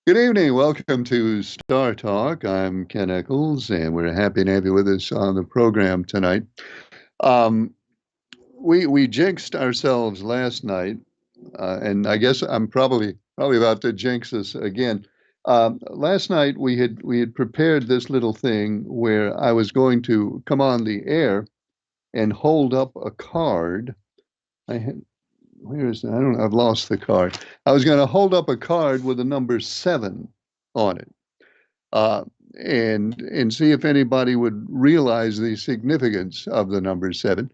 Good evening. Welcome to Star Talk. I'm Ken Eccles, and we're happy to have you with us on the program tonight. Um, we jinxed ourselves last night, and I guess I'm probably about to jinx us again. Last night we had prepared this little thing where I was going to come on the air and hold up a card. I had Where is it? I don't know. I've lost the card. I was going to hold up a card with the number 7 on it, uh, and see if anybody would realize the significance of the number 7.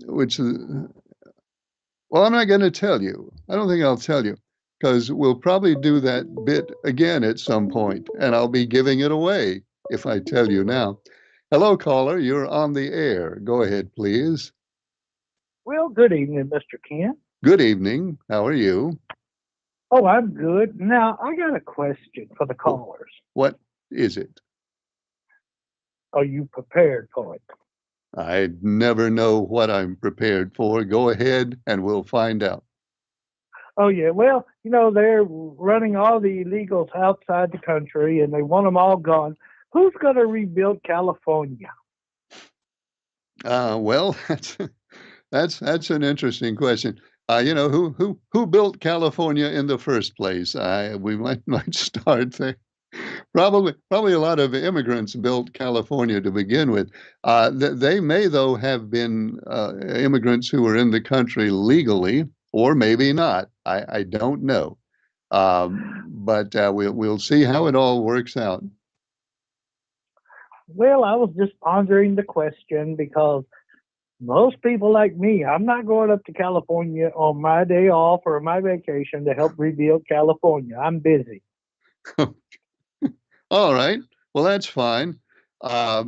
Which Well, I'm not going to tell you. I don't think I'll tell you because we'll probably do that bit again at some point, and I'll be giving it away if I tell you now. Hello, caller. You're on the air. Go ahead, please. Well, good evening, Mr. Ken. Good evening. How are you? Oh, I'm good. Now, I got a question for the Wh- callers. What is it? Are you prepared for it? I never know what I'm prepared for. Go ahead and we'll find out. Oh, yeah. Well, they're running all the illegals outside the country and they want them all gone. Who's going to rebuild California? Well, that's an interesting question. Who built California in the first place? We might start there. Probably a lot of immigrants built California to begin with. They may though have been immigrants who were in the country legally, or maybe not. I don't know. But we'll see how it all works out. Well, I was just pondering the question because most people like me, I'm not going up to California on my day off or my vacation to help rebuild California. I'm busy. All right. Well, that's fine. I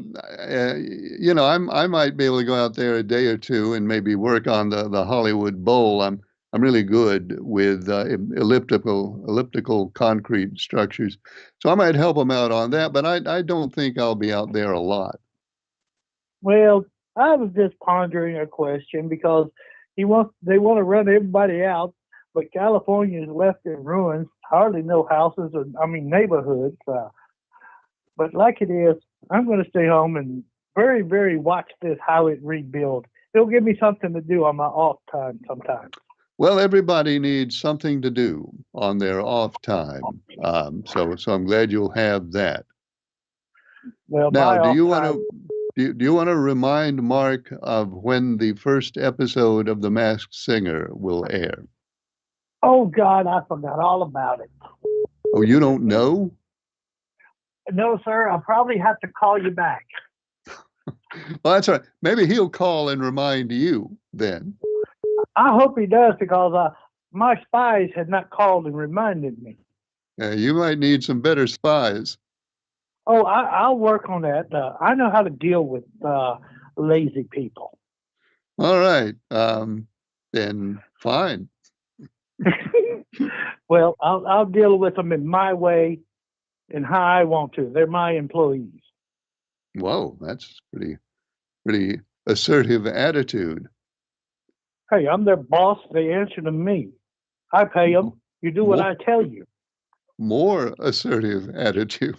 might be able to go out there a day or two and maybe work on the Hollywood Bowl. I'm really good with elliptical concrete structures, so I might help them out on that. But I don't think I'll be out there a lot. Well, I was just pondering a question because they want to run everybody out, but California is left in ruins, hardly no houses or I mean neighborhoods. But like it is, I'm going to stay home and very watch this how it rebuilds. It'll give me something to do on my off time sometimes. Well, everybody needs something to do on their off time, so I'm glad you'll have that. Well, Now, my off time. do you want to remind Mark of when the first episode of The Masked Singer will air? Oh God, I forgot all about it. Oh, you don't know? No, sir, I'll probably have to call you back. Well, that's all right. Maybe he'll call and remind you then. I hope he does because my spies had not called and reminded me. You might need some better spies. Oh, I'll work on that. I know how to deal with lazy people. All right. Then fine. Well, I'll deal with them in my way and how I want to. They're my employees. Whoa, that's pretty assertive attitude. Hey, I'm their boss. They answer to me. I pay them. You do what More I tell you. more assertive attitude.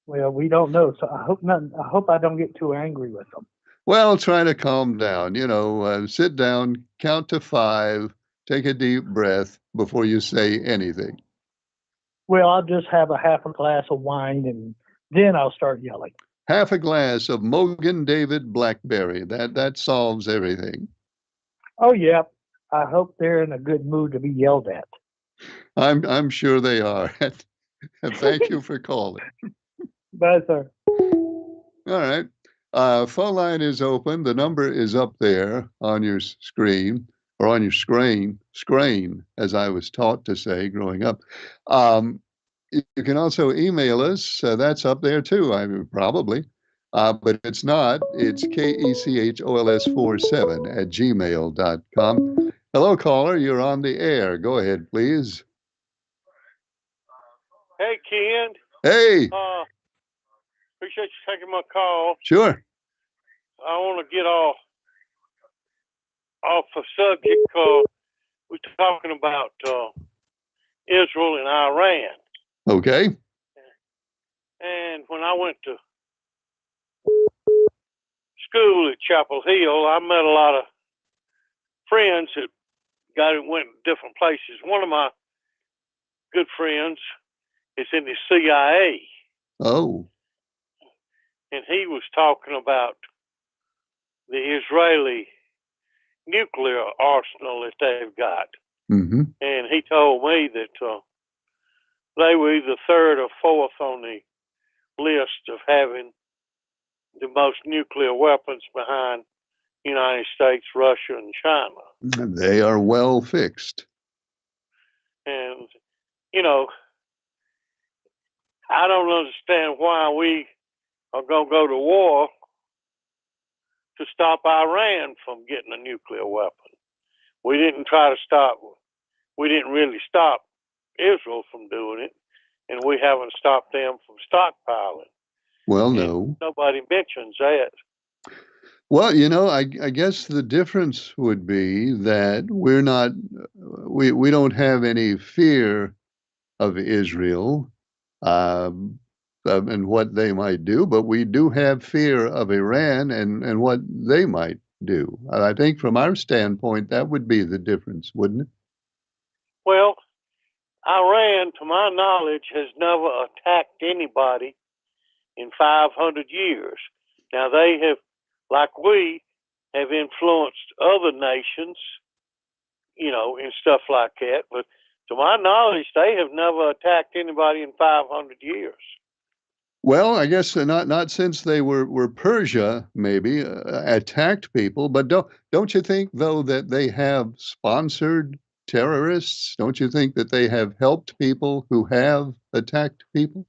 Well, we don't know, so I hope not. I hope I don't get too angry with them. Well, try to calm down. Sit down, count to 5, take a deep breath before you say anything. Well, I'll just have a half a glass of wine and then I'll start yelling. Half a glass of Mogan David Blackberry. That solves everything. Oh yeah, I hope they're in a good mood to be yelled at. I'm sure they are. Thank you for calling. Bye, sir. All right. Phone line is open. The number is up there on your screen or on your screen, as I was taught to say growing up. You can also email us. That's up there too, I mean, probably. But it's not. It's KECHOLS47 at gmail.com. Hello, caller. You're on the air. Go ahead, please. Hey, Ken. Hey, Appreciate you taking my call. sure. I want to get off the subject. We're talking about Israel and Iran. Okay. And when I went to school at Chapel Hill, I met a lot of friends that went different places. One of my good friends is in the CIA, Oh. and he was talking about the Israeli nuclear arsenal that they've got. Mm-hmm. And he told me that they were either third or fourth on the list of having the most nuclear weapons behind the United States, Russia, and China. They are well fixed. And, you know, I don't understand why we are going to go to war to stop Iran from getting a nuclear weapon. We didn't really stop Israel from doing it, and we haven't stopped them from stockpiling. Well, And no. nobody mentions that. Well, I guess the difference would be that we don't have any fear of Israel and what they might do, but we do have fear of Iran and what they might do. I think from our standpoint, that would be the difference, wouldn't it? Well, Iran, to my knowledge, has never attacked anybody in 500 years. Now, they have, like we, have influenced other nations, and stuff like that. But to my knowledge, they have never attacked anybody in 500 years. Well, I guess not since they were Persia, maybe attacked people. But don't you think though that they have sponsored terrorists? Don't you think that they have helped people who have attacked people?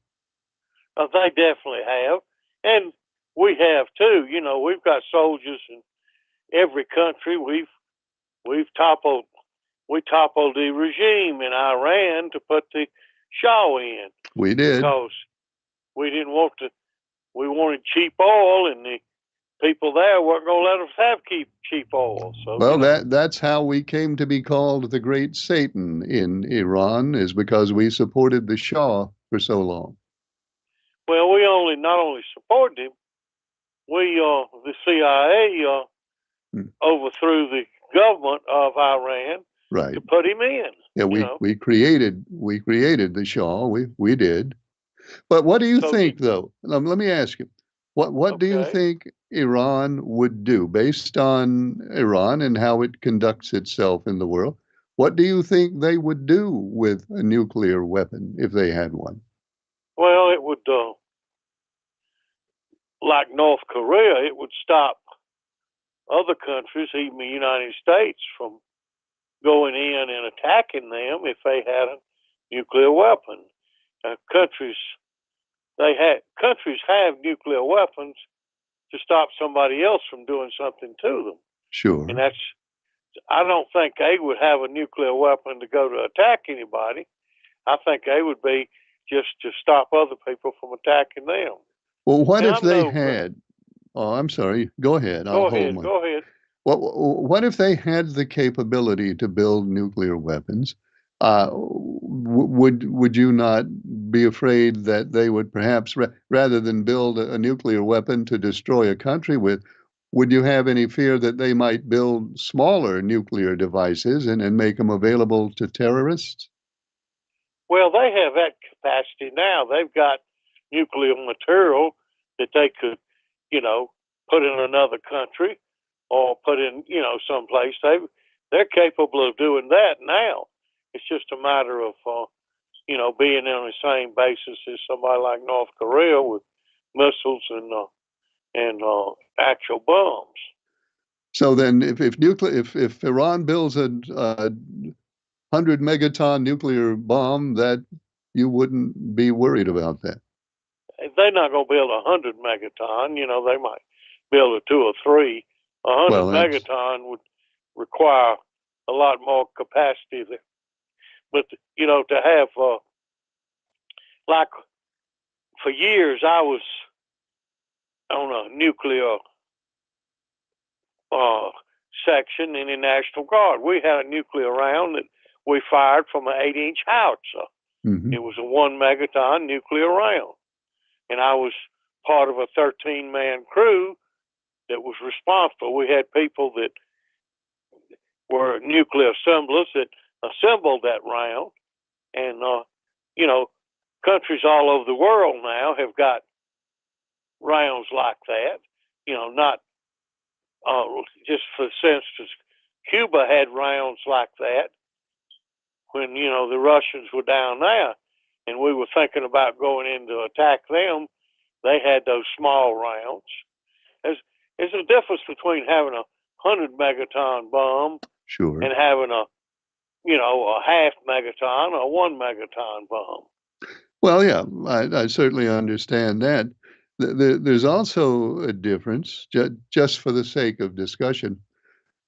They definitely have, and we have too. We've got soldiers in every country. We toppled the regime in Iran to put the Shah in. We did. Because we didn't want to. We wanted cheap oil, and the people there weren't going to let us have cheap oil. So well, that's how we came to be called the Great Satan in Iran, is because we supported the Shah for so long. Well, we not only supported him, the CIA overthrew the government of Iran Right. to put him in. Yeah, we created the Shah. We did. But what do you think, though? Let me ask you, what do you think Iran would do based on Iran and how it conducts itself in the world? What do you think they would do with a nuclear weapon if they had one? Well, it would, like North Korea, it would stop other countries, even the United States, from going in and attacking them if they had a nuclear weapon. Countries have nuclear weapons to stop somebody else from doing something to them. Sure. And I don't think they would have a nuclear weapon to go to attack anybody. I think they would be just to stop other people from attacking them. Well, what if they had? Oh, I'm sorry. Go ahead. Go ahead. What if they had the capability to build nuclear weapons? Would you not be afraid that they would perhaps, rather than build a nuclear weapon to destroy a country with, would you have any fear that they might build smaller nuclear devices and make them available to terrorists? Well, they have that capacity now. They've got nuclear material that they could, put in another country or put in, someplace. They're capable of doing that now. It's just a matter of, being on the same basis as somebody like North Korea with missiles and actual bombs. So then, if Iran builds a 100 megaton nuclear bomb, that you wouldn't be worried about that. They're not going to build 100 megaton. They might build a 2 or 3. 100 megaton would require a lot more capacity there. But, to have, like, for years I was on a nuclear section in the National Guard. We had a nuclear round that we fired from an 8-inch howitzer. Hmm. It was a 1 megaton nuclear round. And I was part of a 13-man crew that was responsible. We had people that were nuclear assemblers that assembled that round. And, countries all over the world now have got rounds like that. Not just for instance, Cuba had rounds like that when, the Russians were down there and we were thinking about going in to attack them. They had those small rounds. There's a difference between having a 100 megaton bomb Sure. and having a half megaton or 1 megaton bomb. Well, yeah, I certainly understand that. There's also a difference, just for the sake of discussion.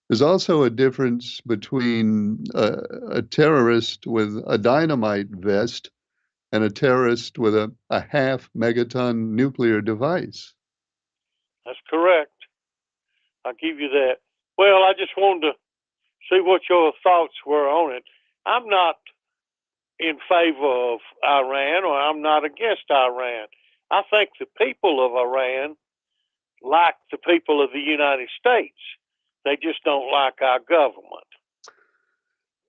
There's also a difference between a terrorist with a dynamite vest and a terrorist with a half megaton nuclear device. That's correct. I'll give you that. Well, I just wanted to see what your thoughts were on it. I'm not in favor of Iran, or I'm not against Iran. I think the people of Iran like the people of the United States. They just don't like our government.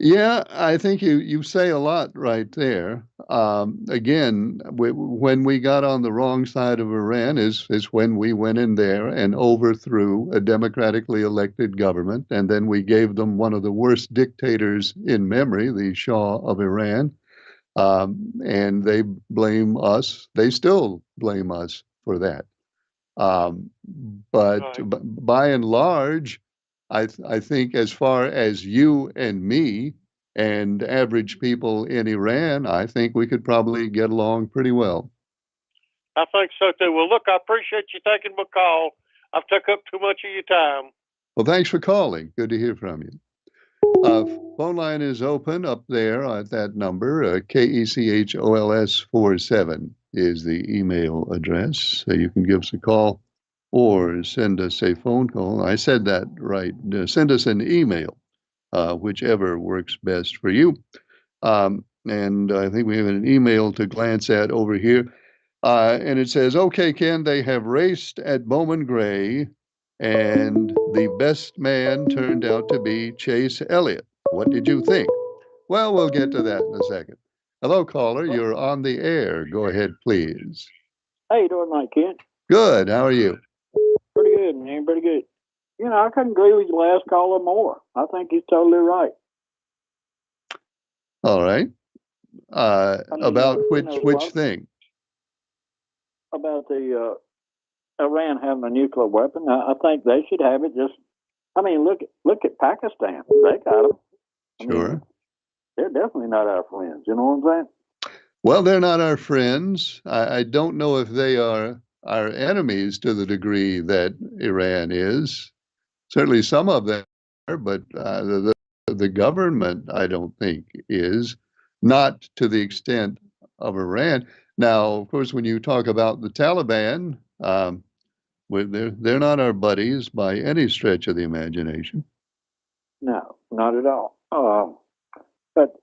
Yeah, I think you say a lot right there. Again, when we got on the wrong side of Iran is when we went in there and overthrew a democratically elected government, and then we gave them one of the worst dictators in memory, the Shah of Iran, and they blame us. They still blame us for that. But Right. by and large, I think as far as you and me and average people in Iran, I think we could probably get along pretty well. I think so too. Well, look, I appreciate you taking my call. I've took up too much of your time. Well, thanks for calling. Good to hear from you. Phone line is open up there at that number. KECHOLS47 is the email address. So you can give us a call or send us a phone call. I said that right. Send us an email, whichever works best for you. And I think we have an email to glance at over here. And it says, okay, Ken, they have raced at Bowman Gray, and the best man turned out to be Chase Elliott. What did you think? Well, we'll get to that in a second. Hello, caller. You're on the air. Go ahead, please. How you doing, Mike Kent? Good. How are you? Pretty good, man. Pretty good. I couldn't agree with your last caller more. I think he's totally right. All right. About which thing? About the Iran having a nuclear weapon. I think they should have it. Look at Pakistan. They got them. Sure. They're definitely not our friends. You know what I'm saying? Well, they're not our friends. I don't know if they are our enemies to the degree that Iran is. Certainly some of them are, but the government, I don't think, is. Not to the extent of Iran. Now, of course, when you talk about the Taliban, they're not our buddies by any stretch of the imagination. No, not at all. But,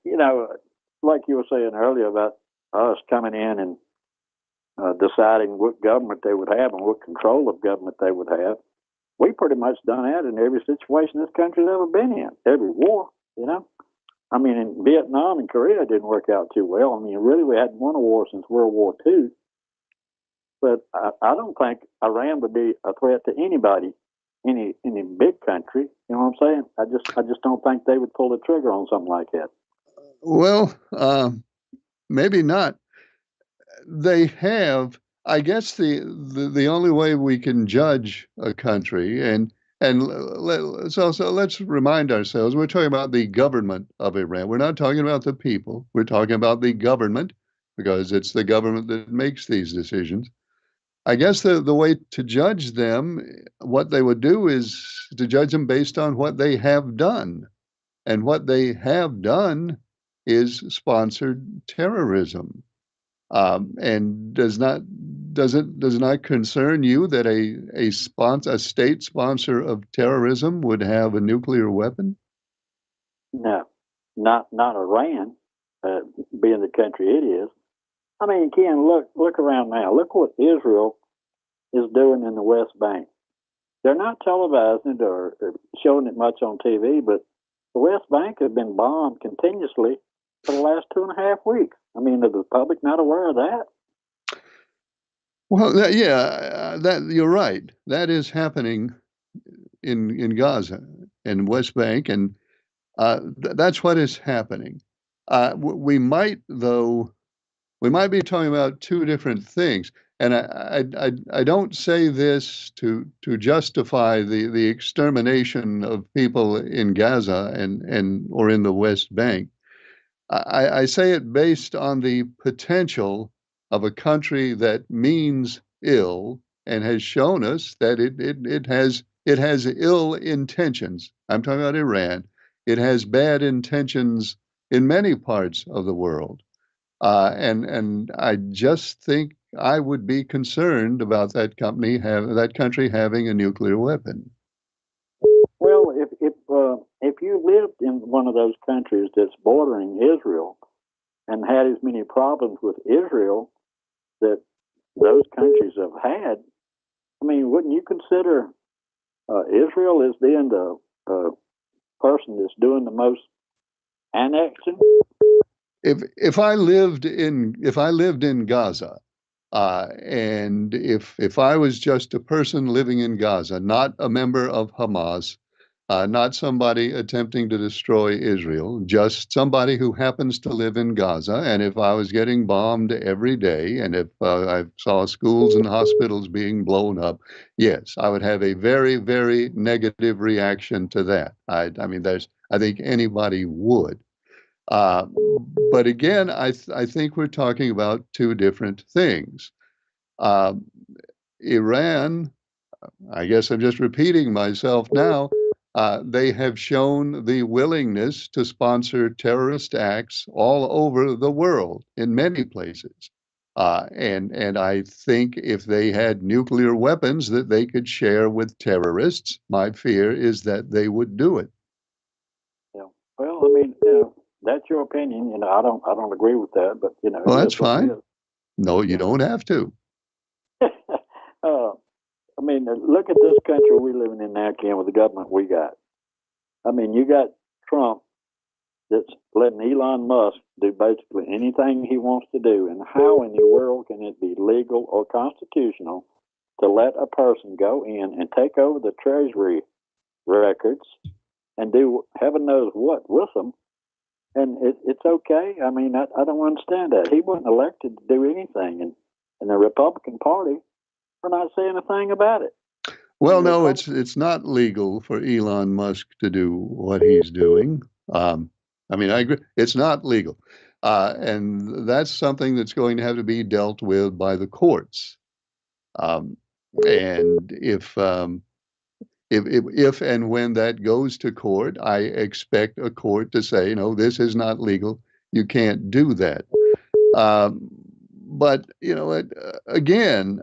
like you were saying earlier about us coming in and deciding what government they would have and what control of government they would have, we pretty much done that in every situation this country's ever been in, every war, in Vietnam and Korea, it didn't work out too well. Really, we hadn't won a war since World War II. But I don't think Iran would be a threat to anybody, any big country. You know what I'm saying? I just don't think they would pull the trigger on something like that. Well, maybe not. They have. I guess the only way we can judge a country so let's remind ourselves, we're talking about the government of Iran. We're not talking about the people. We're talking about the government, because it's the government that makes these decisions. I guess the way to judge them, what they would do is to judge them based on what they have done. And what they have done is sponsored terrorism. And does it not concern you that a state sponsor of terrorism would have a nuclear weapon? No, not Iran, being the country it is. I mean, Ken, look around now. Look what Israel is doing in the West Bank. They're not televising it or showing it much on TV, but the West Bank has been bombed continuously for the last 2.5 weeks. I mean, is the public not aware of that? Well, that you're right. That is happening in Gaza and West Bank, and that's what is happening. We might, though, we might be talking about two different things. And I don't say this to justify the extermination of people in Gaza and or in the West Bank. I say it based on the potential of a country that means ill and has shown us that it has ill intentions. I'm talking about Iran. It has bad intentions in many parts of the world. And I just think I would be concerned about that country having a nuclear weapon. Well, if you lived in one of those countries that's bordering Israel and had as many problems with Israel that those countries have had, I mean, wouldn't you consider Israel as being the person that's doing the most annexing? If I lived in Gaza, and if I was just a person living in Gaza, not a member of Hamas, not somebody attempting to destroy Israel, just somebody who happens to live in Gaza, and if I was getting bombed every day, and if I saw schools and hospitals being blown up, yes, I would have a very, very negative reaction to that. I mean, I think anybody would. Uh, but again, I think we're talking about two different things. Uh, Iran, I guess I'm just repeating myself now. They have shown the willingness to sponsor terrorist acts all over the world in many places. And I think if they had nuclear weapons that they could share with terrorists, my fear is that they would do it. Yeah. Well, I mean, that's your opinion. I don't agree with that, but Well, it that's is what it fine. No, you don't have to. is. I mean, look at this country we're living in now, Ken, with the government we got. I mean, you got Trump that's letting Elon Musk do basically anything he wants to do. And how in the world can it be legal or constitutional to let a person go in and take over the Treasury records and do heaven knows what with them? And it's okay. I mean, I don't understand that. He wasn't elected to do anything. And the Republican Party are not saying a thing about it. Well, no, it's not legal for Elon Musk to do what he's doing. I mean, I agree. It's not legal. And that's something that's going to have to be dealt with by the courts. And if and when that goes to court, I expect a court to say, no, this is not legal. You can't do that. But again,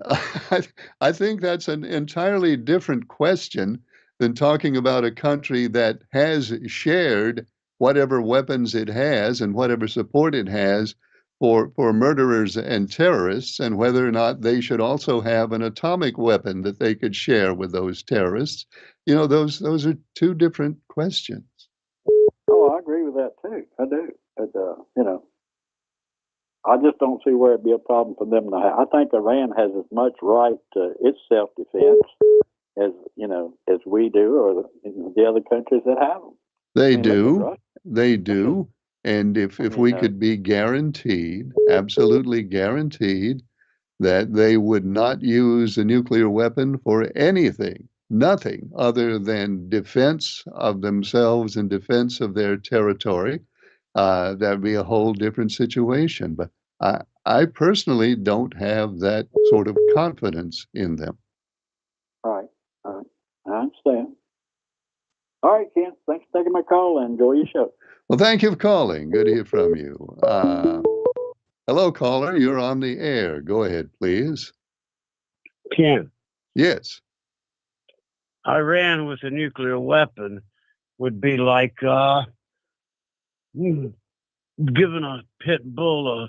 I think that's an entirely different question than talking about a country that has shared whatever weapons it has and whatever support it has for murderers and terrorists, and whether or not they should also have an atomic weapon that they could share with those terrorists. Those are two different questions. Oh, I agree with that too. I do. But, I just don't see where it'd be a problem for them to have. I think Iran has as much right to its self-defense as we do, or the other countries that have them. They do. They do. And if we could be guaranteed, absolutely guaranteed, that they would not use a nuclear weapon for anything, nothing other than defense of themselves and defense of their territory, that would be a whole different situation. But I personally don't have that sort of confidence in them. Right. I understand. All right, Ken. Thanks for taking my call and enjoy your show. Well, thank you for calling. Good to hear from you. Hello, caller. You're on the air. Go ahead, please. Ken, Yes. Iran with a nuclear weapon would be like giving a pit bull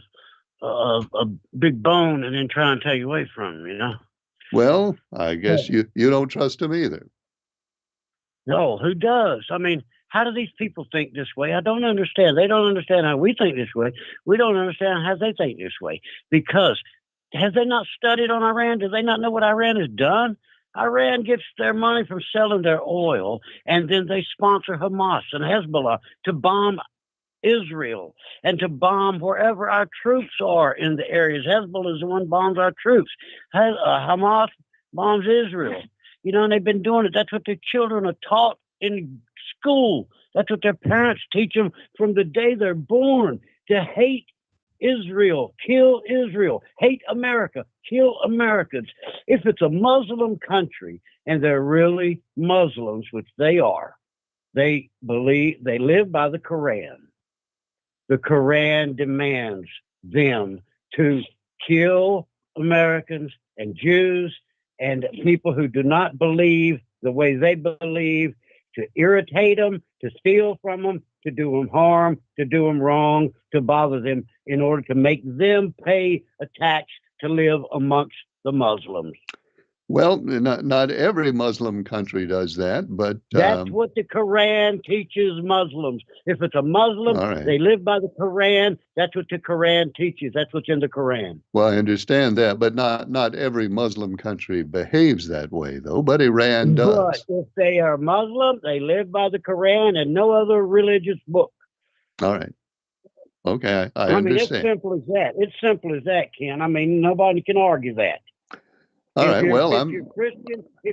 a big bone and then try and take away from him, you know? Well, I guess you don't trust him either. No, who does? I mean, how do these people think this way? I don't understand. They don't understand how we think this way. We don't understand how they think this way. Because have they not studied on Iran? Do they not know what Iran has done? Iran gets their money from selling their oil, and then they sponsor Hamas and Hezbollah to bomb Israel and to bomb wherever our troops are in the areas. Hezbollah is the one bombs our troops. Hamas bombs Israel. You know, and they've been doing it. That's what their children are taught in school. That's what their parents teach them from the day they're born, to hate Israel, kill Israel, hate America, kill Americans. If it's a Muslim country and they're really Muslims, which they are, they live by the Quran. The Quran demands them to kill Americans and Jews and people who do not believe the way they believe, to irritate them, to steal from them, to do them harm, to do them wrong, to bother them in order to make them pay a tax to live amongst the Muslims. Well, not every Muslim country does that, but That's what the Quran teaches Muslims. If it's a Muslim, all right. they live by the Quran. That's what the Quran teaches. That's what's in the Quran. Well, I understand that, but not every Muslim country behaves that way, though. But Iran does. But if they are Muslim, they live by the Quran and no other religious book. All right. Okay, I mean, it's understand. simple as that. It's simple as that, Ken. I mean, nobody can argue that. All right. Well, if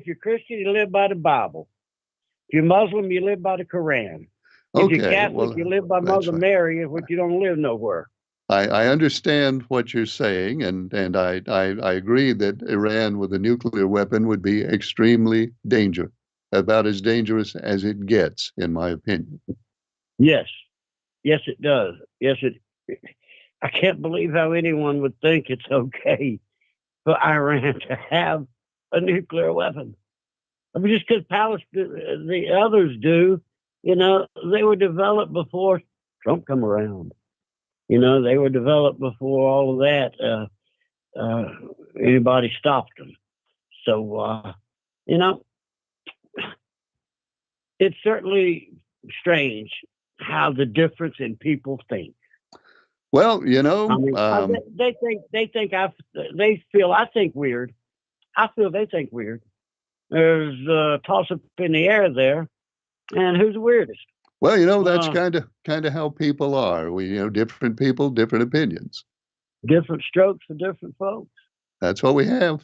you're Christian, you live by the Bible. If you're Muslim, you live by the Quran. If okay. you're Catholic, Well, you live by that's Mother fine. Mary, which you don't live nowhere. I understand what you're saying, and I agree that Iran with a nuclear weapon would be extremely dangerous, about as dangerous as it gets, in my opinion. Yes, it does. I can't believe how anyone would think it's okay for Iran to have a nuclear weapon. I mean, just because the others do, you know, they were developed before Trump come around. You know, they were developed before all of that. Anybody stopped them. So, you know, it's certainly strange how the difference in people think. Well, you know, I mean, they feel I think weird. I feel they think weird. There's a toss up in the air there, and who's the weirdest? well, you know, that's kind of how people are. Different people, different opinions. Different strokes for different folks. That's what we have.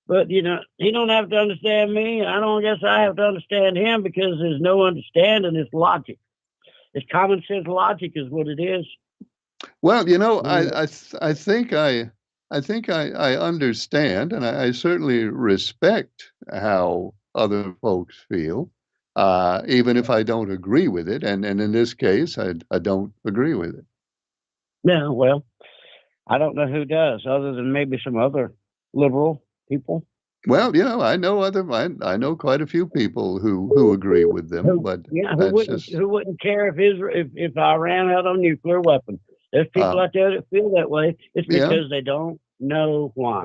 But you know, he don't have to understand me. I don't guess I have to understand him, because there's no understanding. It's logic. It's common sense logic is what it is. Well, you know, I think I understand, and I certainly respect how other folks feel, even if I don't agree with it. And in this case, I don't agree with it. Yeah, well, I don't know who does, other than maybe some other liberal people. Well, you know, I know quite a few people who agree with them, Who who wouldn't care if Iran had a nuclear weapon? There's people out there that feel that way. It's because they don't know why.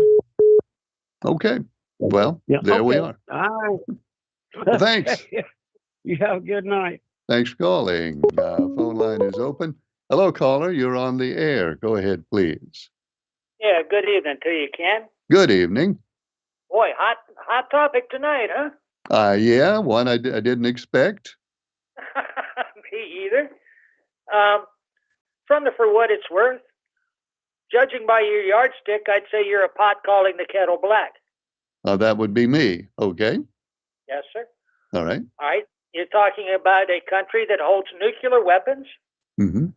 Okay. Well, there we are. All right. Well, thanks. You have a good night. Thanks for calling. Phone line is open. Hello, caller. You're on the air. Go ahead, please. Yeah, good evening to you, Ken. Good evening. Boy, hot topic tonight, huh? Yeah, one I didn't expect. Me either. For what it's worth, judging by your yardstick, I'd say you're a pot calling the kettle black. That would be me. Okay. Yes, sir. All right. All right. You're talking about a country that holds nuclear weapons, Mm-hmm.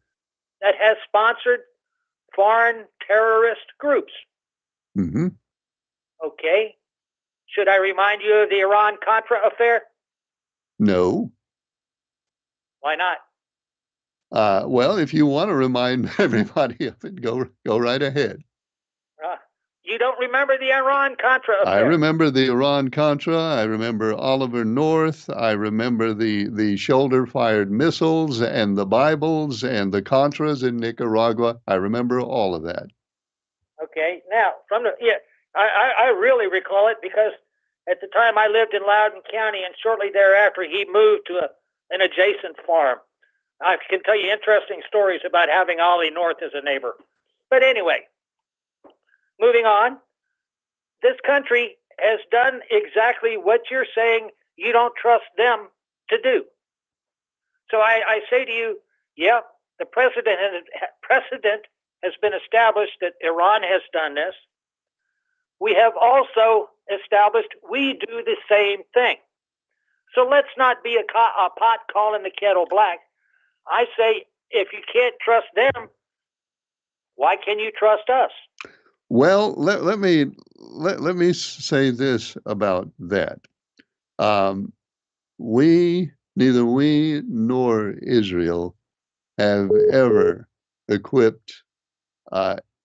that has sponsored foreign terrorist groups. Mm-hmm. Okay. Should I remind you of the Iran-Contra affair? No. Why not? Well, if you want to remind everybody of it, go right ahead. You don't remember the Iran-Contra affair? I remember the Iran-Contra. I remember Oliver North. I remember the shoulder-fired missiles and the Bibles and the Contras in Nicaragua. I remember all of that. Okay. Now, I really recall it because at the time I lived in Loudoun County, and shortly thereafter he moved to an adjacent farm. I can tell you interesting stories about having Ollie North as a neighbor. But anyway, moving on. This country has done exactly what you're saying you don't trust them to do. So I say to you, yeah, the precedent has been established that Iran has done this. We have also established we do the same thing. So let's not be a pot calling the kettle black. I say, if you can't trust them, why can you trust us? Well, let me say this about that. Neither we nor Israel have ever equipped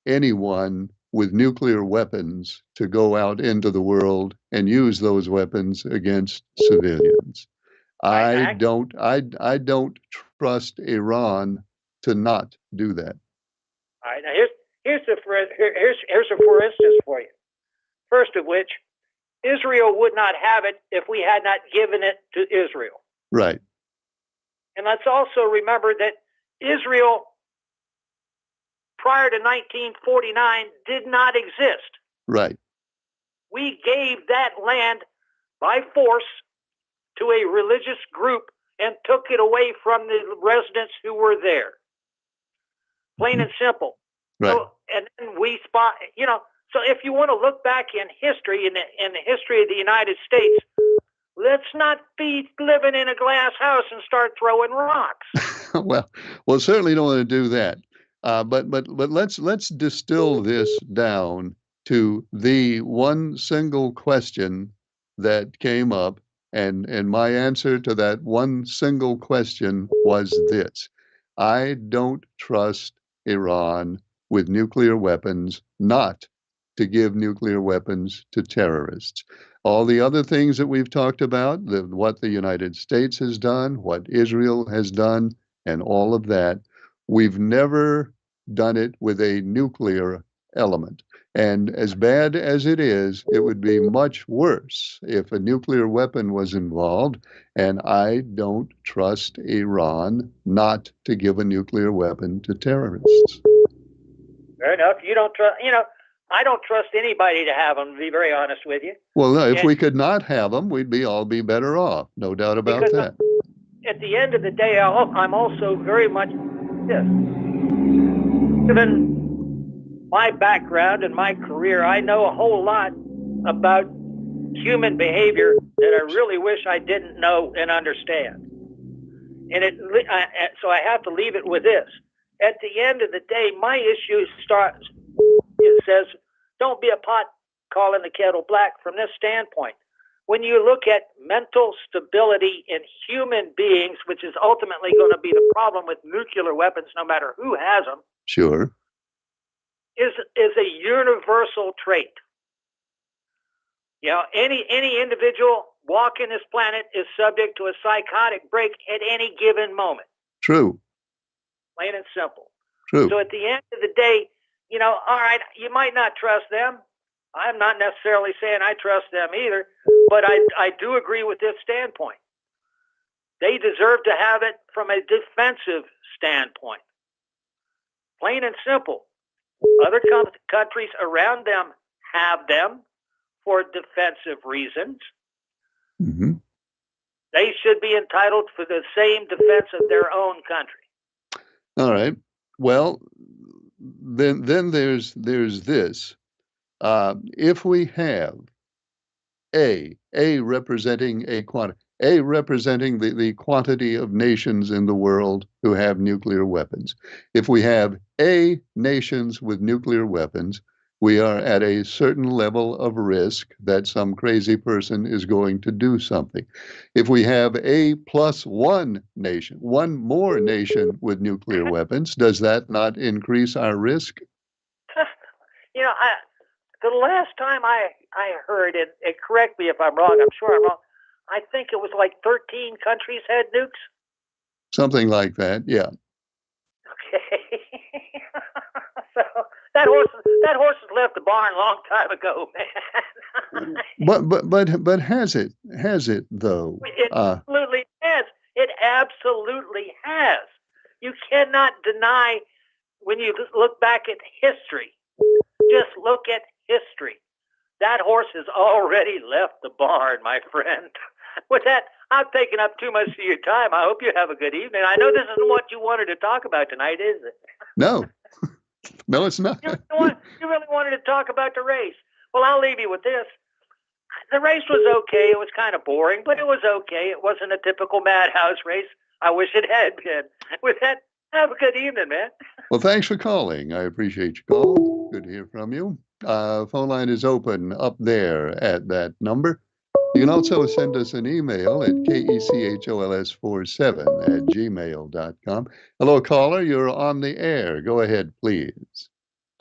anyone with nuclear weapons to go out into the world and use those weapons against civilians. I don't trust Iran to not do that. All right, now here's a for instance for you. First of which, Israel would not have it if we had not given it to Israel. Right. And let's also remember that Israel, prior to 1949, did not exist. Right. We gave that land by force to a religious group and took it away from the residents who were there. Plain and simple. Right. So, and then we so if you want to look back in history, in the history of the United States, let's not be living in a glass house and start throwing rocks. well, certainly don't want to do that. But let's distill this down to the one single question that came up, and my answer to that one single question was this: I don't trust Iran with nuclear weapons, not to give nuclear weapons to terrorists. All the other things that we've talked about, what the United States has done, what Israel has done, and all of that, we've never done it with a nuclear element. And as bad as it is, it would be much worse if a nuclear weapon was involved. And I don't trust Iran not to give a nuclear weapon to terrorists. Fair enough. You don't trust, I don't trust anybody to have them, to be very honest with you. Well, no, if we could not have them, we'd all be better off. No doubt about that. At the end of the day, I'm also very much this. Given my background and my career, I know a whole lot about human behavior that I really wish I didn't know and understand. And so I have to leave it with this. At the end of the day, my issue it says, don't be a pot calling the kettle black from this standpoint. When you look at mental stability in human beings, which is ultimately going to be the problem with nuclear weapons, no matter who has them, sure, is a universal trait. Any individual walking this planet is subject to a psychotic break at any given moment. True. Plain and simple. True. So at the end of the day, all right, you might not trust them. I'm not necessarily saying I trust them either, but I do agree with this standpoint. They deserve to have it from a defensive standpoint. Plain and simple. Other countries around them have them for defensive reasons. Mm-hmm. They should be entitled for the same defense of their own country. All right. Well, then there's this. If we have A representing representing the quantity of nations in the world who have nuclear weapons. If we have A nations with nuclear weapons, we are at a certain level of risk that some crazy person is going to do something. If we have A plus one nation, one more nation with nuclear weapons, does that not increase our risk? the last time I heard it, and correct me if I'm wrong, I'm sure I'm wrong, I think it was like 13 countries had nukes. Something like that. Yeah. Okay. So that horse has left the barn a long time ago, man. But has it though? It absolutely has. It absolutely has. You cannot deny when you look back at history. Just look at history. That horse has already left the barn, my friend. With that, I've taken up too much of your time. I hope you have a good evening. I know this isn't what you wanted to talk about tonight, is it? No. No, it's not. You really wanted to talk about the race. Well, I'll leave you with this. The race was okay. It was kind of boring, but it was okay. It wasn't a typical madhouse race. I wish it had been. With that, have a good evening, man. Well, thanks for calling. I appreciate your call. Good to hear from you. Phone line is open up there at that number. You can also send us an email at kechols47@gmail.com. Hello, caller. You're on the air. Go ahead, please.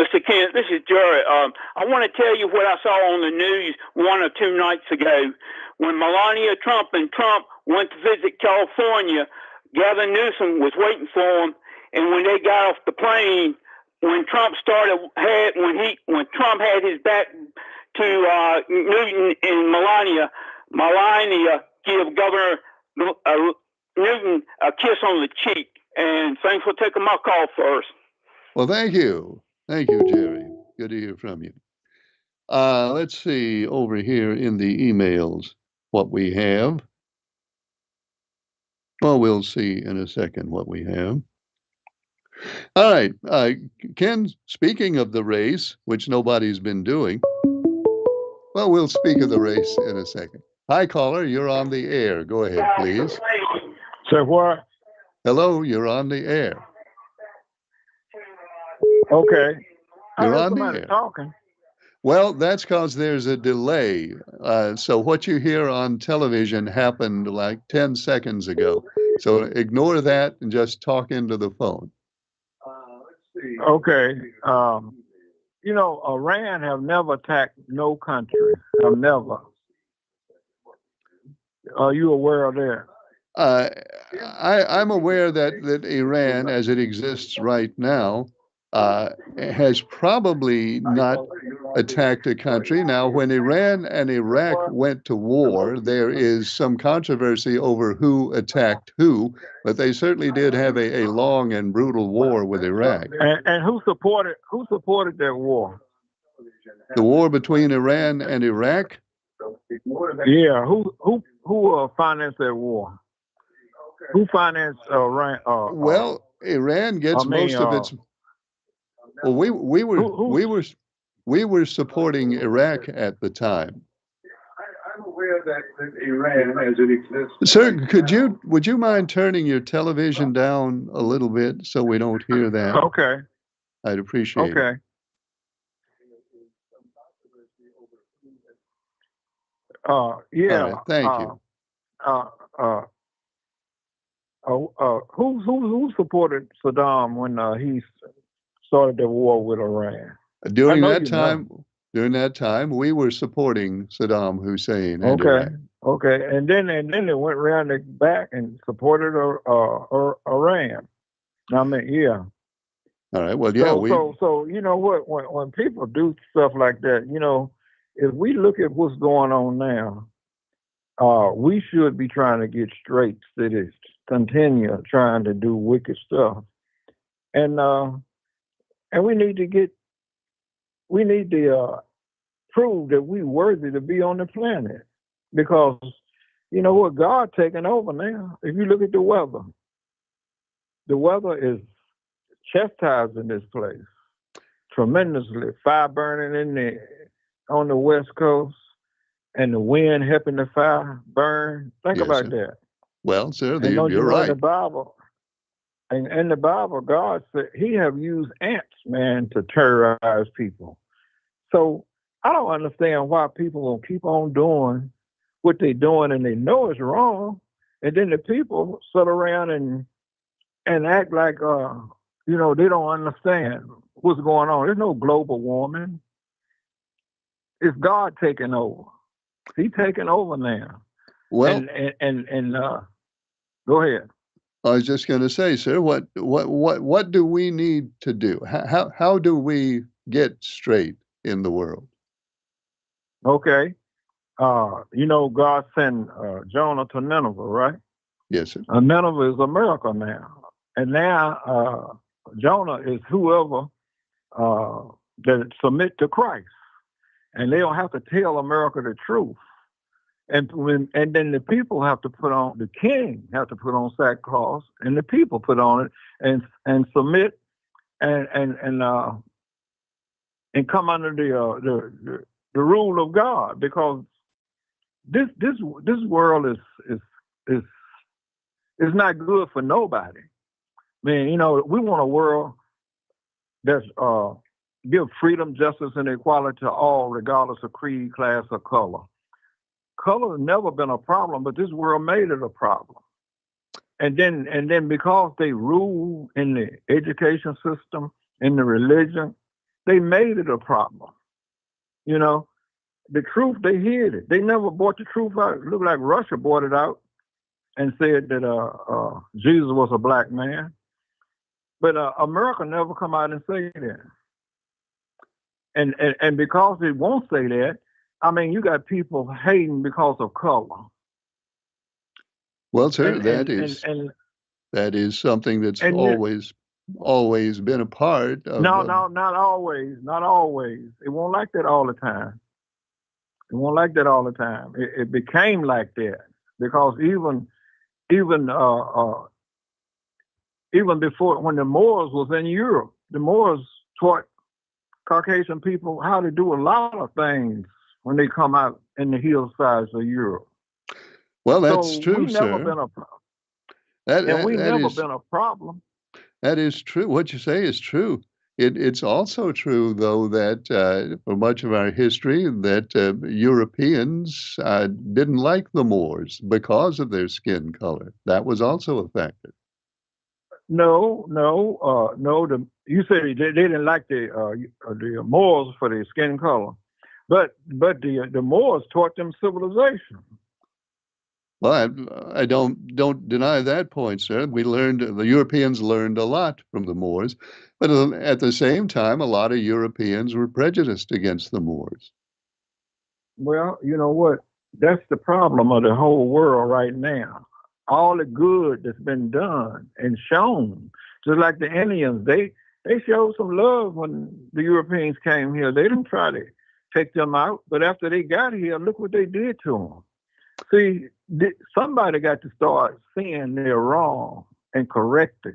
Mr. Kent, this is Jerry. I want to tell you what I saw on the news 1 or 2 nights ago when Melania Trump and Trump went to visit California. Gavin Newsom was waiting for them, and when they got off the plane, when Trump when Trump had his back to Newton and Melania gave Governor Newton a kiss on the cheek. And thanks for taking my call first. Well, thank you. Thank you, Jerry. Good to hear from you. Let's see over here in the emails what we have. Well, we'll see in a second what we have. All right. Ken, speaking of the race, which nobody's been doing, well, we'll speak of the race in a second. Hi, caller. You're on the air. Go ahead, please. So what? Hello, you're on the air. Okay. You're on the air. Talking. Well, that's because there's a delay. So what you hear on television happened like 10 seconds ago. So ignore that and just talk into the phone. Okay. Iran have never attacked no country. Have never. Are you aware of that? I'm aware that Iran, as it exists right now, has probably not attacked a country. Now, when Iran and Iraq went to war, there is some controversy over who attacked who, but they certainly did have a long and brutal war with Iraq. And who supported that war? The war between Iran and Iraq? Yeah, who financed that war? Who financed Iran? Well, Iran gets most of its. Well, we were supporting Iraq at the time. I'm aware that Iran, as it exists. Sir, would you mind turning your television down a little bit so we don't hear that? Okay. I'd appreciate it. Okay. Yeah. All right, thank you. Who supported Saddam when he started the war with Iran? During that time, we were supporting Saddam Hussein. And Iraq. Okay, and then they went around the back and supported Iran. I mean, yeah. All right. Well, yeah. So you know what? When people do stuff like that, if we look at what's going on now, we should be trying to get straight to this. Continue trying to do wicked stuff, and we need to prove that we're worthy to be on the planet, because you know what, God taking over now. If you look at the weather is chastising this place tremendously. Fire burning on the West Coast, and the wind helping the fire burn. Think about that. Well, sir, you're right. In the Bible, and in the Bible, God said He have used ants, man, to terrorize people. So I don't understand why people will keep on doing what they're doing, and they know it's wrong, and then the people sit around and act like they don't understand what's going on. There's no global warming. It's God taking over. He's taking over now. Well, And go ahead. I was just going to say, sir, what do we need to do? How do we get straight in the world? Okay. You know, God sent Jonah to Nineveh, right? Yes, sir. Nineveh is America now. And now Jonah is whoever that submit to Christ. And they don't have to tell America the truth. And then the people have to put on, the king have to put on sackcloth, and the people put on it and submit and come under the rule of God, because this world is not good for nobody. I mean, you know, we want a world that's give freedom, justice, and equality to all, regardless of creed, class, or color. Color has never been a problem, but this world made it a problem. And then because they rule in the education system, in the religion, they made it a problem. You know, the truth, they hid it. They never brought the truth out. It looked like Russia brought it out and said that Jesus was a black man. But America never come out and say that. And because they won't say that, I mean, you got people hating because of color. Well, sir, that is something that's always been a part of. No, not always. Not always. It won't like that all the time. It won't like that all the time. It became like that because even before, when the Moors was in Europe, the Moors taught Caucasian people how to do a lot of things when they come out in the hillsides of Europe. Well, that's so true, we've sir. Never been a problem. We've never been a problem. That is true. What you say is true. It's also true, though, that for much of our history, that Europeans didn't like the Moors because of their skin color. That was also a factor. No. You said they didn't like the Moors for their skin color, but the Moors taught them civilization. Well, I don't deny that point, sir. The Europeans learned a lot from the Moors, but at the same time, a lot of Europeans were prejudiced against the Moors. Well, you know what? That's the problem of the whole world right now. All the good that's been done and shown, just like the Indians, they showed some love when the Europeans came here. They didn't try to take them out, but after they got here, look what they did to them. See, somebody got to start seeing they're wrong and correct it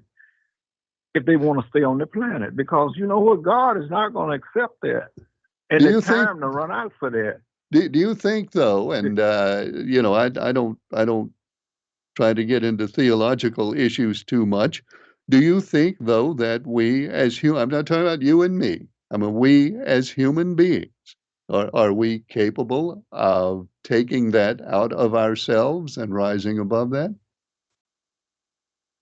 if they want to stay on the planet, because you know what? God is not going to accept that. And it's time to run out for that. Do you think, though, and you know, I don't try to get into theological issues too much. Do you think, though, that we as I'm not talking about you and me, I mean, we as human beings, are we capable of taking that out of ourselves and rising above that?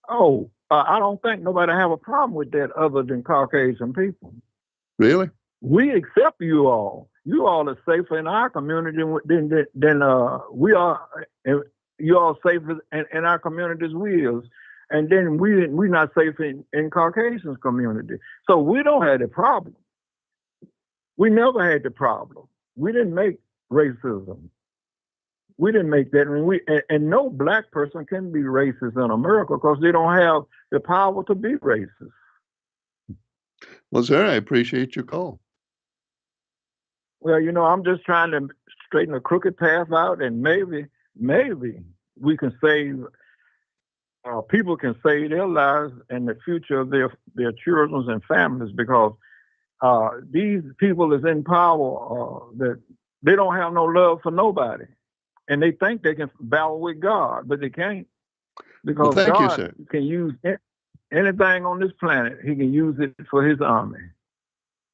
Oh, I don't think nobody have a problem with that other than Caucasian people. Really? We accept you all. You all are safer in our community than we are. You all safer in our community as we is. And then we're not safe in Caucasian's community. So we don't have the problem. We never had the problem. We didn't make racism. We didn't make that. And no black person can be racist in America because they don't have the power to be racist. Well, sir, I appreciate your call. Well, you know, I'm just trying to straighten a crooked path out, and maybe we can save, people can save their lives and the future of their children and families, because these people is in power that they don't have no love for nobody. And they think they can battle with God, but they can't. Because God can use anything on this planet. He can use it for his army.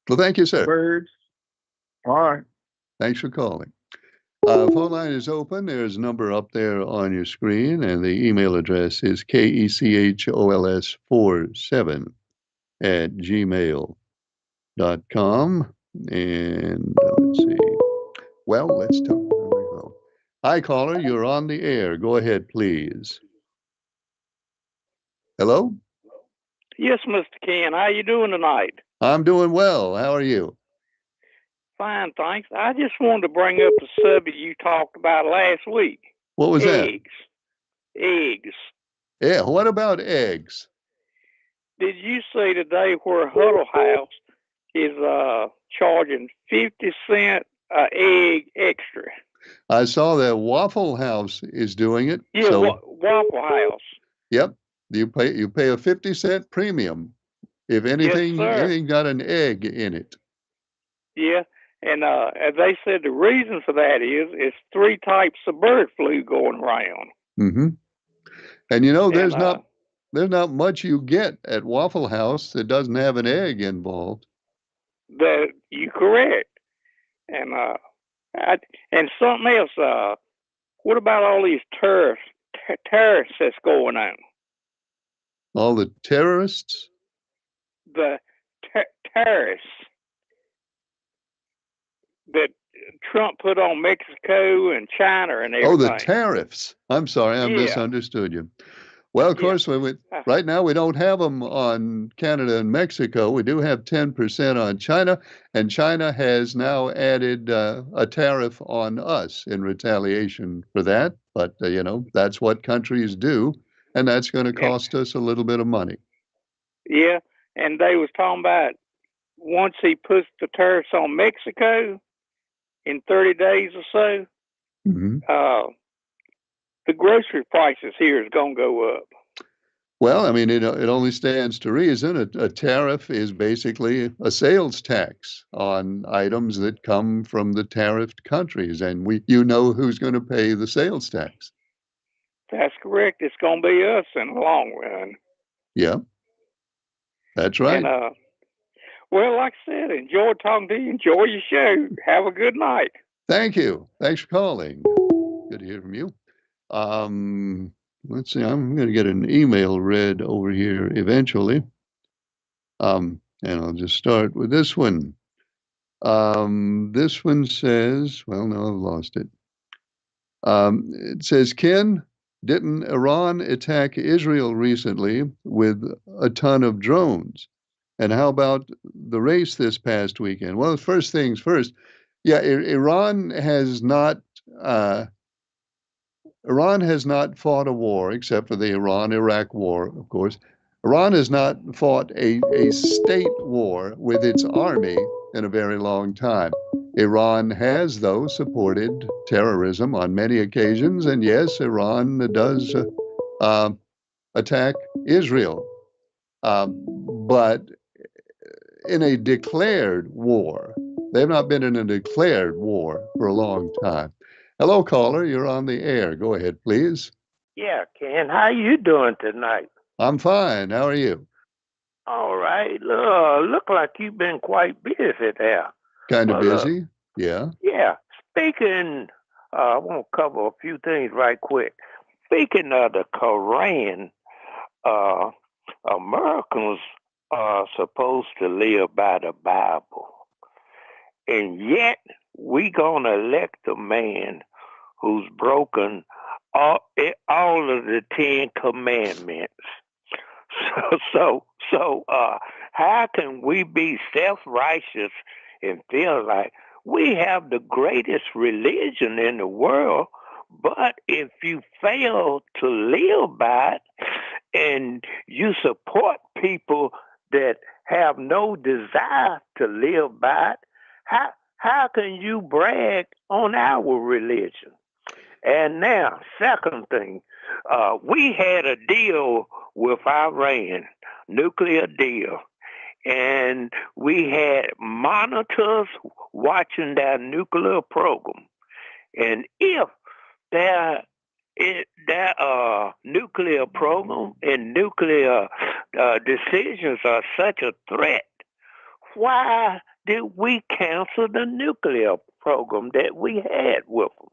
Well, thank you, sir. Birds. All right. Thanks for calling. Phone line is open. There's a number up there on your screen, and the email address is kechols47@gmail.com. And let's see. Well, let's talk. There we go. Hi, caller. You're on the air. Go ahead, please. Hello? Yes, Mr. Ken. How you doing tonight? I'm doing well. How are you? Fine, thanks. I just wanted to bring up a subject you talked about last week. What was that? Eggs. Eggs. Yeah, what about eggs? Did you see today where Huddle House is charging 50 cents an egg extra? I saw that Waffle House is doing it. Yeah, So, Waffle House. yep, you pay a 50-cent premium if anything sir. anything got an egg in it. Yeah, and as they said, the reason for that is it's 3 types of bird flu going around. Mm-hmm. And you know, there's And, not much you get at Waffle House that doesn't have an egg involved. That you correct. And and something else. What about all these tariffs that's going on? All the terrorists? The tariffs that Trump put on Mexico and China and everything. Oh, the tariffs. I'm sorry, I misunderstood you. Well, of course, right now we don't have them on Canada and Mexico. We do have 10% on China, and China has now added a tariff on us in retaliation for that. But, you know, that's what countries do, and that's going to cost us a little bit of money. Yeah, and they was talking about once he puts the tariffs on Mexico in 30 days or so, the grocery prices here is going to go up. Well, I mean, it only stands to reason. A tariff is basically a sales tax on items that come from the tariffed countries, and you know who's going to pay the sales tax. That's correct. It's going to be us in the long run. Yeah, that's right. And, well, like I said, enjoy talking to you. Enjoy your show. Have a good night. Thank you. Thanks for calling. Good to hear from you. Let's see. I'm going to get an email read over here eventually. And I'll just start with this one. This one says, well, no, I've lost it. It says, Ken, didn't Iran attack Israel recently with a ton of drones? And how about the race this past weekend? Well, first things first. Yeah, Iran has not fought a war except for the Iran-Iraq war, of course. Iran has not fought a state war with its army in a very long time. Iran has, though, supported terrorism on many occasions, and yes, Iran does attack Israel, but in a declared war. They've not been in a declared war for a long time. Hello, caller. You're on the air. Go ahead, please. Yeah, Ken. How you doing tonight? I'm fine. How are you? All right. Look like you've been quite busy there. Kind of busy? Yeah. Yeah. Speaking, I want to cover a few things right quick. Speaking of the Quran, Americans are supposed to live by the Bible. And yet, we going to elect a man who's broken all of the 10 commandments. So, how can we be self-righteous and feel like we have the greatest religion in the world, but if you fail to live by it and you support people that have no desire to live by it, how can you brag on our religion? And now, second thing, we had a deal with Iran, nuclear deal, and we had monitors watching their nuclear program. And if their nuclear program and nuclear decisions are such a threat, why did we cancel the nuclear program that we had with them?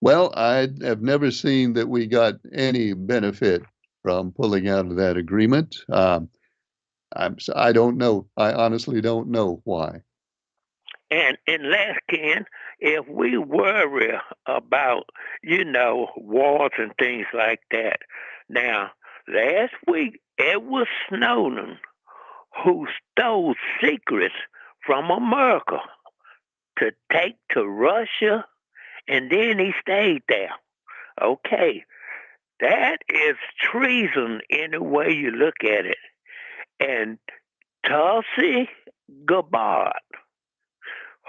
Well, I have never seen that we got any benefit from pulling out of that agreement. I don't know. I honestly don't know why. and last Ken, if we worry about, wars and things like that. Now, last week, Edward Snowden, who stole secrets from America to take to Russia, and then he stayed there. Okay, that is treason any way you look at it. And Tulsi Gabbard,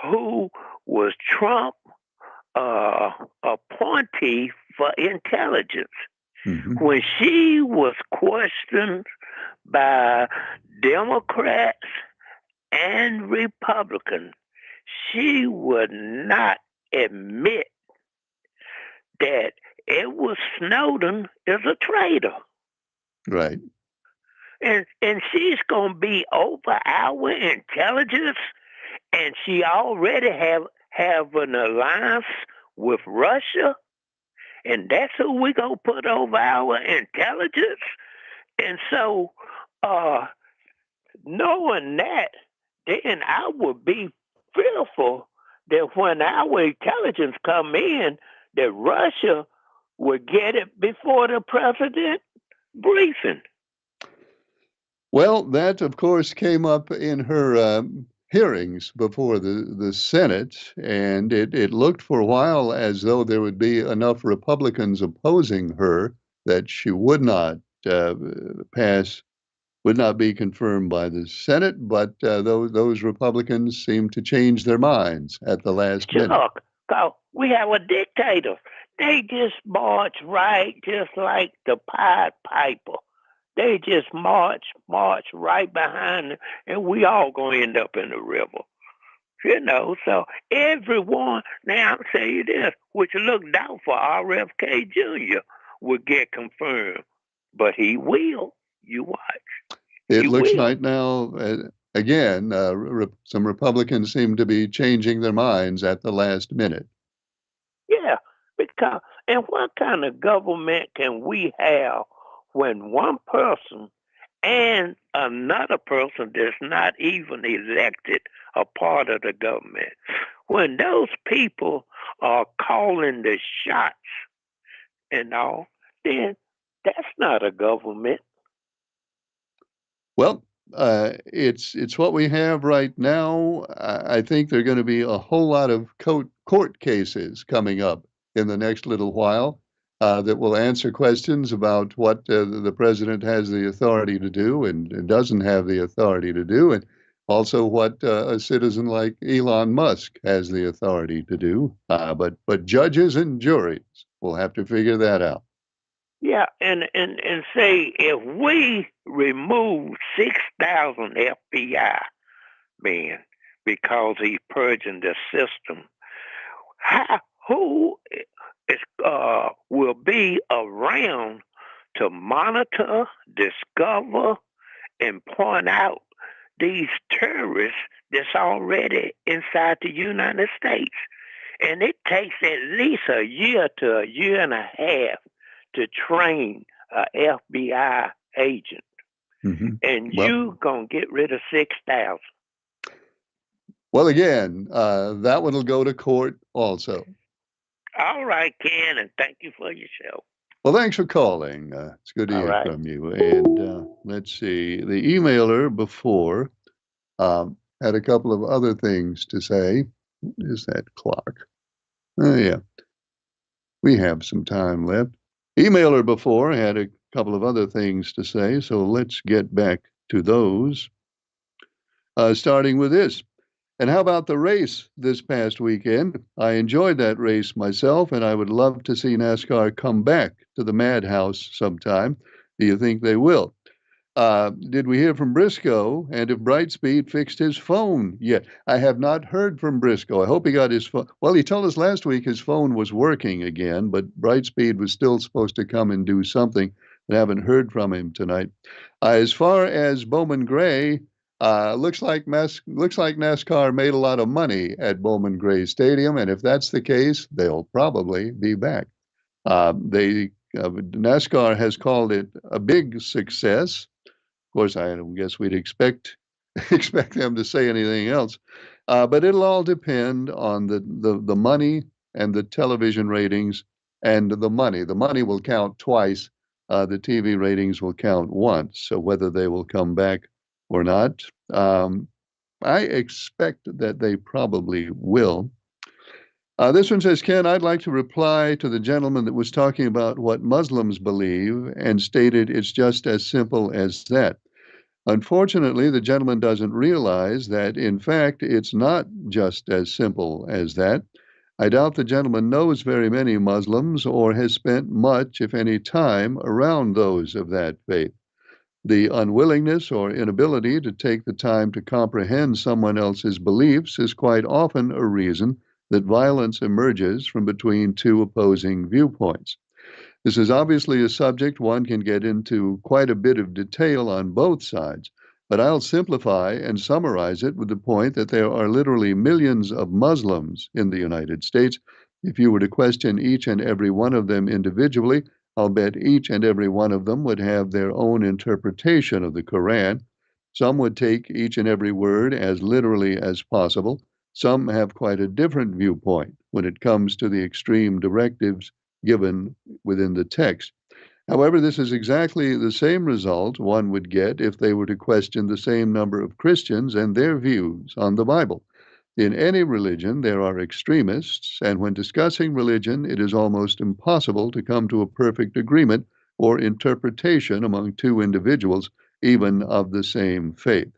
who was Trump appointee for intelligence, when she was questioned by Democrats and Republicans, she would not admit that Edward Snowden is a traitor. Right. And she's going to be over our intelligence, and she already have an alliance with Russia, and that's who we going to put over our intelligence. And so, knowing that, then I would be fearful that when our intelligence come in, that Russia would get it before the president briefing. Well, that, of course, came up in her hearings before the Senate, and it looked for a while as though there would be enough Republicans opposing her that she would not pass, would not be confirmed by the Senate, but those Republicans seemed to change their minds at the last minute. We have a dictator. They just march right, just like the Pied Piper. They just march right behind them, and we all gonna end up in the river. So everyone, now I'll tell you this, which looked doubtful, RFK Jr. would get confirmed, but he will. You watch. It looks like now, again, some Republicans seem to be changing their minds at the last minute. Yeah, because, and what kind of government can we have when one person and another person that's not even elected a part of the government, when those people are calling the shots and all, then that's not a government. Well, it's what we have right now. I think there are going to be a whole lot of court cases coming up in the next little while that will answer questions about what the president has the authority to do and doesn't have the authority to do, and also what a citizen like Elon Musk has the authority to do. But judges and juries will have to figure that out. Yeah, and say if we remove 6,000 FBI men because he's purging the system, who will be around to monitor, discover, and point out these terrorists that's already inside the United States? And it takes at least a year to a year and a half to train an FBI agent. And you gonna get rid of 6,000. Well, again, that one will go to court also. All right, Ken, and thank you for your show. Well, thanks for calling. It's good to hear from you. And let's see, the emailer before had a couple of other things to say. What is that clock? Oh, yeah. We have some time left. Emailer before had a couple of other things to say, so let's get back to those. Starting with this. And how about the race this past weekend? I enjoyed that race myself, and I would love to see NASCAR come back to the Madhouse sometime. Do you think they will? Did we hear from Briscoe? And if Brightspeed fixed his phone yet? I have not heard from Briscoe. I hope he got his phone. Well, he told us last week his phone was working again, but Brightspeed was still supposed to come and do something. I haven't heard from him tonight. As far as Bowman Gray, looks like NASCAR made a lot of money at Bowman Gray Stadium, and if that's the case, they'll probably be back. NASCAR has called it a big success. Of course, I guess we'd expect expect them to say anything else. But it'll all depend on the money and the television ratings and the money. The money will count twice. The TV ratings will count once. So whether they will come back or not, I expect that they probably will. This one says, Ken, I'd like to reply to the gentleman that was talking about what Muslims believe and stated it's just as simple as that. Unfortunately, the gentleman doesn't realize that, in fact, it's not just as simple as that. I doubt the gentleman knows very many Muslims or has spent much, if any, time around those of that faith. The unwillingness or inability to take the time to comprehend someone else's beliefs is quite often a reason that violence emerges from between two opposing viewpoints. This is obviously a subject one can get into quite a bit of detail on both sides, but I'll simplify and summarize it with the point that there are literally millions of Muslims in the United States. If you were to question each and every one of them individually, I'll bet each and every one of them would have their own interpretation of the Quran. Some would take each and every word as literally as possible. Some have quite a different viewpoint when it comes to the extreme directives given within the text. However, this is exactly the same result one would get if they were to question the same number of Christians and their views on the Bible. In any religion, there are extremists, and when discussing religion, it is almost impossible to come to a perfect agreement or interpretation among two individuals, even of the same faith.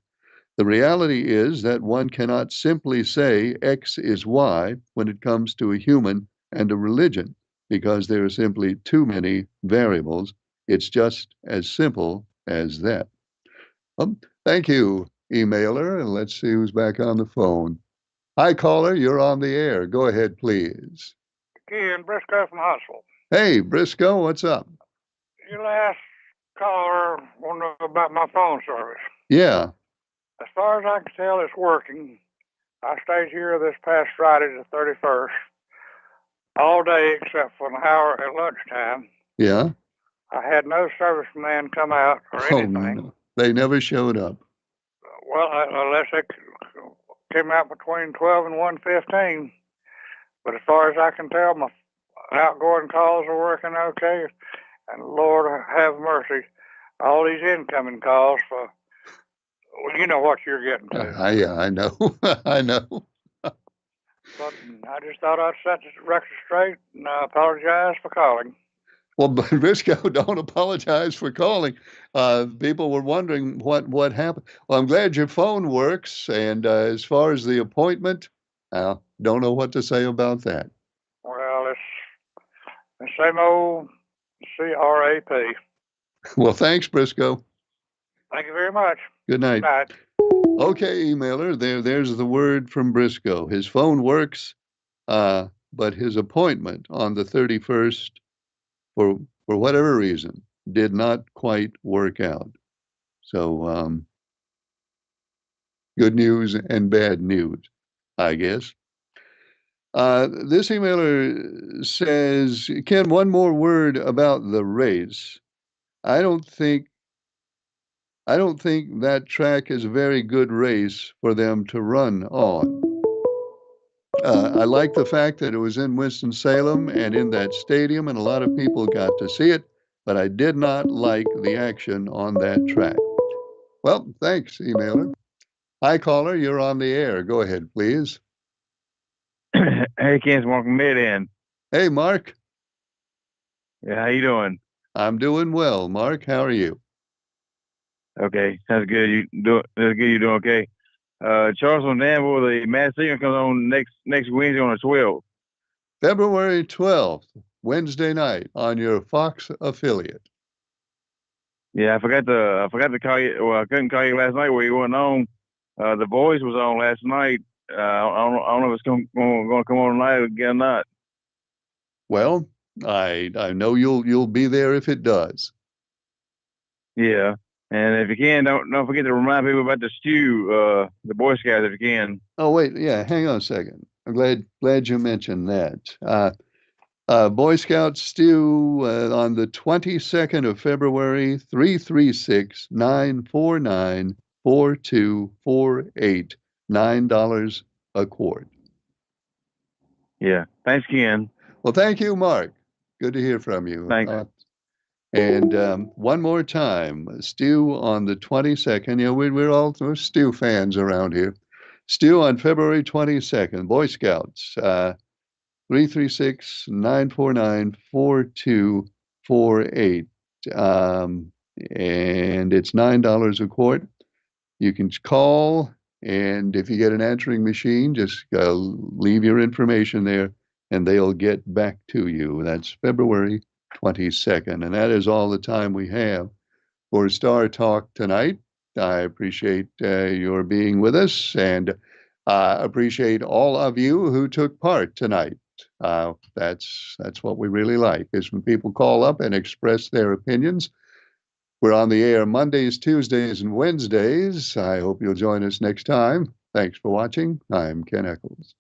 The reality is that one cannot simply say X is Y when it comes to a human and a religion, because there are simply too many variables. It's just as simple as that. Thank you, emailer, and let's see who's back on the phone. Hi, caller, you're on the air. Go ahead, please. Ken Briscoe from Huntsville. Hey, Briscoe, what's up? Your last caller wanted to know about my phone service. Yeah. As far as I can tell, it's working. I stayed here this past Friday, the 31st, all day except for an hour at lunchtime. Yeah. I had no serviceman come out or anything. No. They never showed up. Well, unless they came out between 12 and 1:15. But as far as I can tell, my outgoing calls are working okay. And Lord have mercy, all these incoming calls for, well, you know what you're getting to. Yeah, I know. I know. But I just thought I'd set the record straight, and I apologize for calling. Well, but Briscoe, don't apologize for calling. People were wondering what happened. Well, I'm glad your phone works. And as far as the appointment, don't know what to say about that. Well, it's the same old CRAP. Well, thanks, Briscoe. Thank you very much. Good night. Good night. Okay, emailer, there's the word from Briscoe. His phone works, but his appointment on the 31st, for whatever reason, did not quite work out. So, good news and bad news, I guess. This emailer says, Ken, one more word about the race. I don't think that track is a very good race for them to run on. I like the fact that it was in Winston-Salem and in that stadium, and a lot of people got to see it, but I did not like the action on that track. Well, thanks, emailer. Hi, caller, you're on the air. Go ahead, please. Hey, Ken, it's Mark from Mid-End. Hey, Mark. Yeah, how you doing? I'm doing well, Mark. How are you? Okay, that's good. That's good. You're doing okay. Charleston Danville, the mass singer comes on next Wednesday on the 12th. February 12th, Wednesday night on your Fox affiliate. Yeah, I forgot to call you. Well, I couldn't call you last night where you weren't on. The Voice was on last night. I don't know if it's going to come on tonight again or not. Well, I know you'll be there if it does. Yeah. And if you can, don't forget to remind people about the stew, the Boy Scouts, if you can. Oh wait, yeah, hang on a second. I'm glad you mentioned that. Boy Scout stew on the 22nd of February, 336-949 4248, $9 a quart. Yeah. Thanks, Ken. Well, thank you, Mark. Good to hear from you. Thanks. And one more time, stew on the 22nd. You know, we're stew fans around here. Stew on February 22nd. Boy Scouts, 336-949-4248. And it's $9 a quart. You can call, and if you get an answering machine, just leave your information there, and they'll get back to you. That's February 22nd. And that is all the time we have for Star Talk tonight. I appreciate your being with us, and appreciate all of you who took part tonight. That's what we really like, is when people call up and express their opinions. We're on the air Mondays, Tuesdays, and Wednesdays. I hope you'll join us next time. Thanks for watching. I'm Ken Eccles.